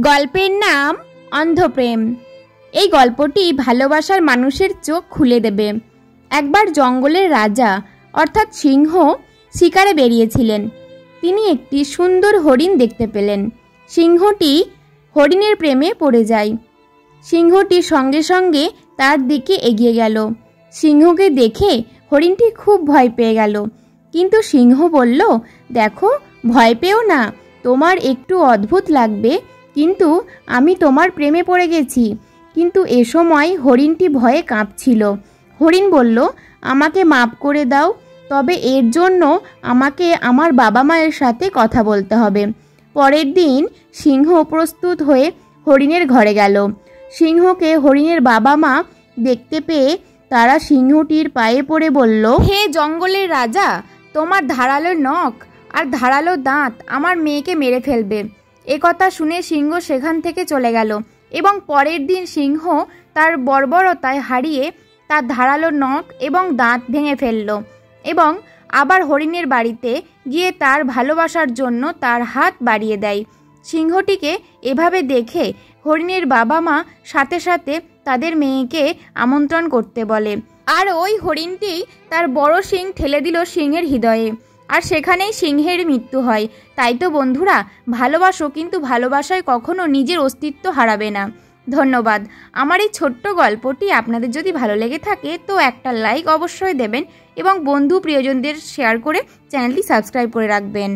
গল্পের নাম অন্ধপ্রেম। এই গল্পটি ভালোবাসার মানুষের চোখ খুলে দেবে। একবার জঙ্গলের রাজা অর্থাৎ সিংহ শিকারে বেরিয়েছিলেন। তিনি একটি সুন্দর হরিণ দেখতে পেলেন। সিংহটি হরিণের প্রেমে পড়ে যায়। সিংহটি সঙ্গে সঙ্গে তার দিকে এগিয়ে গেল। সিংহকে দেখে হরিণটি খুব ভয় পেয়ে গেল। কিন্তু সিংহ বলল, দেখো, ভয় পেও না, তোমার একটু অদ্ভুত লাগবে, কিন্তু আমি তোমার প্রেমে পড়ে গেছি। কিন্তু এ সময় হরিণটি ভয়ে কাঁপছিল। হরিণ বলল, আমাকে মাপ করে দাও, তবে এর জন্য আমাকে আমার বাবা মায়ের সাথে কথা বলতে হবে। পরের দিন সিংহ প্রস্তুত হয়ে হরিণের ঘরে গেল। সিংহকে হরিণের বাবা মা দেখতে পেয়ে তারা সিংহটির পায়ে পড়ে বলল, হে জঙ্গলের রাজা, তোমার ধারালো নখ আর ধারালো দাঁত আমার মেয়েকে মেরে ফেলবে। একথা শুনে সিংহ সেখান থেকে চলে গেল এবং পরের দিন সিংহ তার বর্বরতায় হারিয়ে তার ধারালো নখ এবং দাঁত ভেঙে ফেলল এবং আবার হরিণের বাড়িতে গিয়ে তার ভালোবাসার জন্য তার হাত বাড়িয়ে দেয়। সিংহটিকে এভাবে দেখে হরিণের বাবা মা সাথে সাথে তাদের মেয়েকে আমন্ত্রণ করতে বলে, আর ওই হরিণটি তার বড় শিং ঠেলে দিল সিংহের হৃদয়ে, আর সেখানেই সিংহের মৃত্যু হয়। তাই তো বন্ধুরা, ভালোবাসো, কিন্তু ভালোবাসায় কখনো নিজের অস্তিত্ব হারাবে না। ধন্যবাদ। আমার এই ছোট্ট গল্পটি আপনাদের যদি ভালো লেগে থাকে তো একটা লাইক অবশ্যই দেবেন এবং বন্ধু প্রিয়জনদের শেয়ার করে চ্যানেলটি সাবস্ক্রাইব করে রাখবেন।